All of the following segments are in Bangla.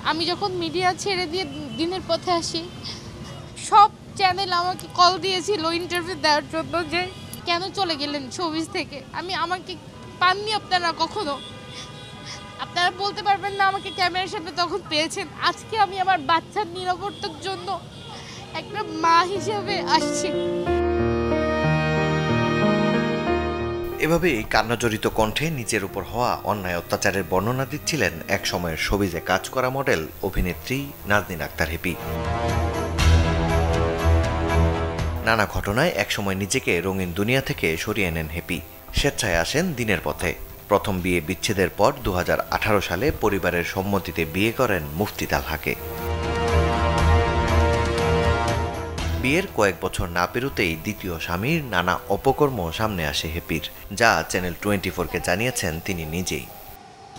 আমি যখন মিডিয়া ছেড়ে দিয়ে দিনের পথে আসি, সব চ্যানেল আমাকে কল দিয়েছিল ইন্টারভিউ দেওয়ার জন্য যে কেন চলে গেলেন শোবিজ থেকে। আমাকে পাননি আপনারা কখনো, আপনারা বলতে পারবেন না আমাকে ক্যামেরার সামনে তখন পেয়েছেন। আজকে আমি আমার বাচ্চার নিরাপত্তার জন্য একটা মা হিসেবে আসছি। এভাবেই কান্নাজড়িত কণ্ঠে নিজের উপর হওয়া অন্যায় অত্যাচারের বর্ণনা দিচ্ছিলেন এক সময়ের শোবিজে কাজ করা মডেল অভিনেত্রী নাজনীন আক্তার হেপি। নানা ঘটনায় একসময় নিজেকে রঙিন দুনিয়া থেকে সরিয়ে নেন হেপি। স্বেচ্ছায় আসেন দিনের পথে। প্রথম বিয়ে বিচ্ছেদের পর 2018 সালে পরিবারের সম্মতিতে বিয়ে করেন মুফতি তালহাকে। বিয়ের কয়েক বছর না পেরোতেই দ্বিতীয় স্বামীর নানা অপকর্ম সামনে আসে হেপির, যা চ্যানেল 24-কে জানিয়েছেন তিনি নিজেই।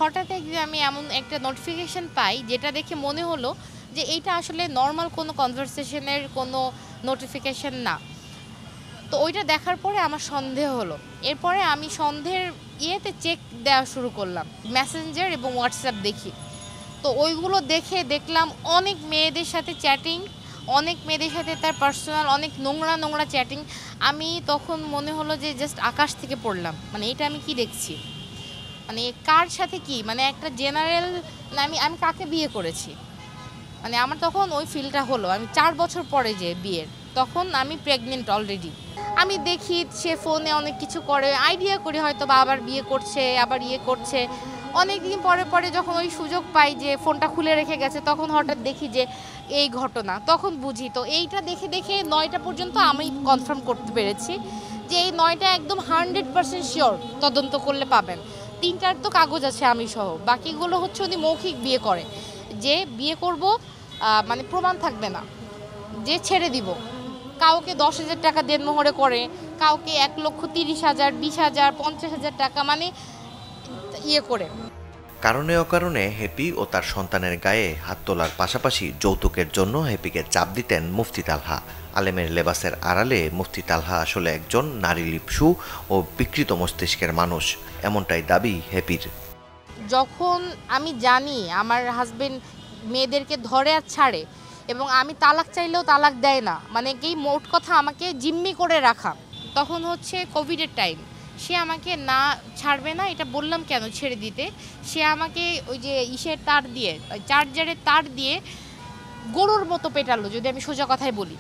হঠাৎ একদিন আমি এমন একটা নোটিফিকেশন পাই যেটা দেখে মনে হলো যে এইটা আসলে নর্মাল কোনো কনভারসেশনের কোনো নোটিফিকেশন না। তো ওইটা দেখার পরে আমার সন্দেহ হলো। এরপরে আমি সন্দেহের ইয়েতে চেক দেওয়া শুরু করলাম, মেসেঞ্জার এবং হোয়াটসঅ্যাপ দেখি। তো ওইগুলো দেখে দেখলাম অনেক মেয়েদের সাথে চ্যাটিং, অনেক মেয়েদের সাথে তার পার্সোনাল অনেক নোংরা নোংরা চ্যাটিং। আমি তখন মনে হলো যে জাস্ট আকাশ থেকে পড়লাম, মানে এটা আমি কি দেখছি, মানে কার সাথে কি, মানে একটা জেনারেল, আমি কাকে বিয়ে করেছি, মানে আমার তখন ওই ফিলটা হলো। আমি 4 বছর পরে যে বিয়ের, তখন আমি প্রেগনেন্ট অলরেডি। আমি দেখি সে ফোনে অনেক কিছু করে, আইডিয়া করি হয়তো বা আবার বিয়ে করছে, আবার ইয়ে করছে। অনেক দিন পরে পরে যখন ওই সুযোগ পাই যে ফোনটা খুলে রেখে গেছে, তখন হঠাৎ দেখি যে এই ঘটনা, তখন বুঝি। তো এইটা দেখে দেখে 9টা পর্যন্ত আমি কনফার্ম করতে পেরেছি যে এই 9টা একদম 100% শিওর, তদন্ত করলে পাবেন। 3টার তো কাগজ আছে আমি সহ, বাকিগুলো হচ্ছে উনি মৌখিক বিয়ে করে, যে বিয়ে করব মানে প্রমাণ থাকবে না, যে ছেড়ে দিব। কাউকে 10,000 টাকা দেনমোহরে করে, কাউকে 1,30,000, 20,000, 50,000 টাকা মানে ইয়ে করে। কারণে অকারণে হেপি ও তার সন্তানের গায়ে হাত তোলার পাশাপাশি যৌতুকের জন্য হেপিকে চাপ দিতেন মুফতি তালহা। আলেমের লেবাসের আড়ালে মুফতি তালহা আসলে একজন নারী লিপ্সু ও বিকৃত মস্তিষ্কের মানুষ, এমনটাই দাবি হেপির। যখন আমি জানি আমার হাজবেন্ড মেয়েদেরকে ধরে আর ছাড়ে, এবং আমি তালাক চাইলেও তালাক দেয় না, মানে কি মোট কথা আমাকে জিম্মি করে রাখা, তখন হচ্ছে কোভিডের টাইম। সে আমাকে না ছাড়বে না, এটা বললাম কেন ছেড়ে দিতে, সে আমাকে ওই যে ইসের তার দিয়ে, চার্জারের তার দিয়ে গরুর মতো পেটালো, যদি আমি সোজা কথাই বলি,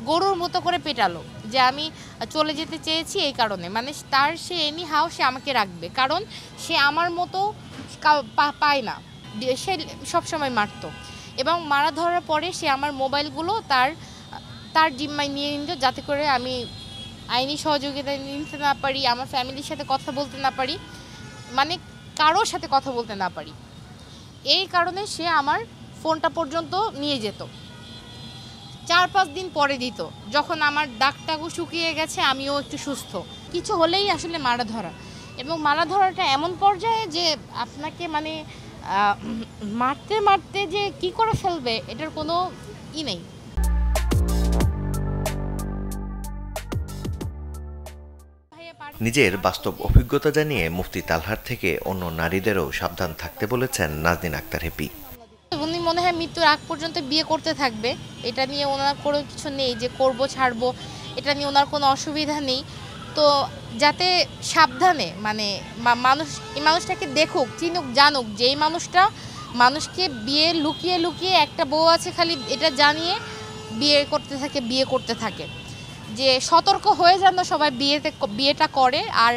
গরুর মতো করে পেটালো যে আমি চলে যেতে চেয়েছি এই কারণে। মানে তার সে এনি হাও সে আমাকে রাখবে, কারণ সে আমার মতো পায় না, সে সবসময় মারতো। এবং মারা ধরার পরে সে আমার মোবাইলগুলো তার জিম্মায় নিয়ে নিত, যাতে করে আমি আইনি সহযোগিতা নিতে না পারি, আমার ফ্যামিলির সাথে কথা বলতে না পারি, মানে কারোর সাথে কথা বলতে না পারি। এই কারণে সে আমার ফোনটা পর্যন্ত নিয়ে যেত। 4-5 দিন পরে দিত, যখন আমার দাগটাগু শুকিয়ে গেছে, আমিও একটু সুস্থ। কিছু হলেই আসলে মারা ধরা, এবং মারা ধরাটা এমন পর্যায়ে যে আপনাকে মানে মারতে মারতে যে কি করে ফেলবে এটার কোনো নেই। নিজের বাস্তব অভিজ্ঞতা জানিয়ে মুফতি তালহার থেকে অন্য নারীদেরও সাবধান থাকতে বলেছেন নাজনীন আক্তার হেপি। উনি মনে হয় মৃত্যুর আগ পর্যন্ত বিয়ে করতে থাকবে, এটা নিয়ে ওনার কোনো কিছু নেই যে করব ছাড়বো, এটা নিয়ে ওনার কোনো অসুবিধা নেই। তো যাতে সাবধানে, মানে এই মানুষটাকে দেখুক, চিনুক, জানুক যে এই মানুষটা মানুষকে বিয়ে লুকিয়ে লুকিয়ে একটা বউ আছে খালি এটা জানিয়ে বিয়ে করতে থাকে। যে সতর্ক হয়ে যেন সবাই বিয়েটা করে, আর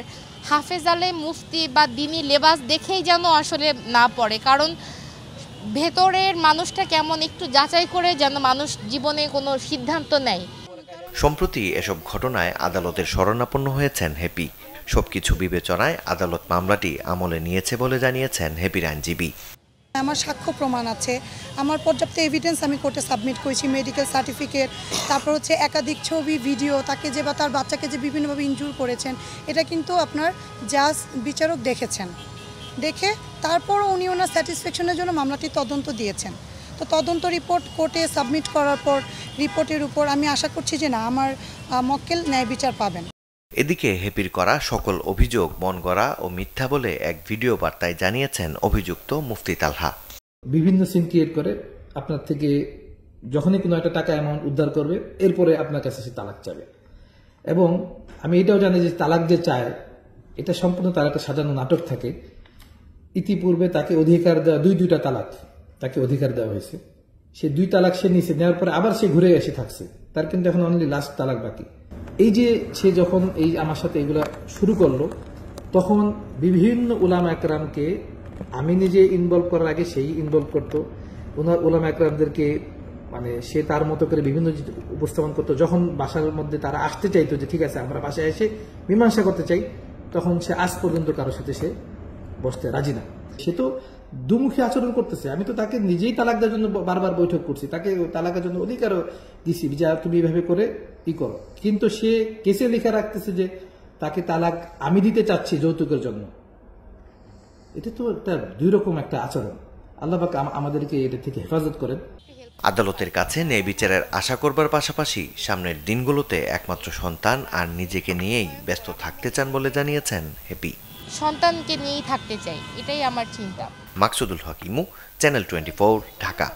হাফেজ আলে মুফতি বা দিনী লেবাস দেখেই যেন আসলে না পড়ে, কারণ ভেতরের মানুষটা কেমন একটু যাচাই করে যেন মানুষ জীবনে কোনো সিদ্ধান্ত নেয়। সম্প্রতি এসব ঘটনায় আদালতের শরণাপন্ন হয়েছেন হেপি। সবকিছু বিবেচনায় আদালত মামলাটি আমলে নিয়েছে বলে জানিয়েছেন হেপির আইনজীবী। আমার সাক্ষ্য প্রমাণ আছে, আমার পর্যাপ্ত এভিডেন্স আমি কোর্টে সাবমিট করেছি, মেডিকেল সার্টিফিকেট, তারপর হচ্ছে একাধিক ছবি, ভিডিও, তাকে যে বা তার বাচ্চাকে যে বিভিন্নভাবে ইনজুর করেছেন, এটা কিন্তু আপনার জাজ বিচারক দেখেছেন। দেখে তারপরও উনি ওনার স্যাটিসফ্যাকশনের জন্য মামলাটি তদন্ত দিয়েছেন। তো তদন্ত রিপোর্ট কোর্টে সাবমিট করার পর রিপোর্টের উপর আমি আশা করছি যে না, আমার মক্কেল ন্যায় বিচার পাবেন। এদিকে হেপির করা সকল অভিযোগ মনগড়া ও মিথ্যা বলে এক ভিডিও বার্তায় জানিয়েছেন অভিযুক্ত মুফতি তালহা। বিভিন্ন সিন ক্রিয়েট করে আপনার থেকে যখনই কোনো একটা টাকা অ্যামাউন্ট উদ্ধার করবে এরপরে আপনার কাছে সে তালাক চাবে। এবং আমি এটাও জানি যে তালাক যে চায় এটা সম্পূর্ণ তার একটা সাজানো নাটক থাকে। ইতিপূর্বে তাকে অধিকার দেওয়া দুইটা তালাক তাকে অধিকার দেওয়া হয়েছে, সে 2 তালাক সে নিচে নেওয়ার পরে আবার সে ঘুরে এসে থাকছে, তার কিন্তু এখন অনলি লাস্ট তালাক বাকি। এই যে সে যখন এই আমার সাথে এগুলা শুরু করলো তখন বিভিন্ন উলামা একরামকে আমি নিজে ইনভলভ করার আগে সেই ইনভলভ করতো, ওনার উলামা একরামদেরকে মানে সে তার মতো করে বিভিন্ন উপস্থাপন করতো। যখন বাসার মধ্যে তারা আসতে চাইতো যে ঠিক আছে আমরা বাসায় এসে মীমাংসা করতে চাই, তখন সে আজ পর্যন্ত কারোর সাথে সে বসতে রাজি না। সে তো দুমুখী আচরণ করতেছে। আমি তো তাকে নিজেই তালাক দেওয়ার জন্য বারবার বৈঠক করছি, তাকে তালাকের জন্য অধিকারও দিছি যে তুমি এইভাবে করে করো, কিন্তু সে কেসে লেখা রাখতেছে যে তাকে তালাক আমি দিতে চাচ্ছি যৌতুকের জন্য। এটা তো একটা 2 রকম একটা আচরণ। আল্লাহ পাক আমাদেরকে এটা থেকে হেফাজত করেন। আদালতের কাছে ন্যায় বিচারের আশা করবার পাশাপাশি সামনের দিনগুলোতে একমাত্র সন্তান আর নিজেকে নিয়েই ব্যস্ত থাকতে চান বলে জানিয়েছেন হ্যাপি। সন্তানকে নিয়েই থাকতে চাই, এটাই আমার চিন্তা। মাকসুদুল হক ইমু, চ্যানেল 24, ঢাকা।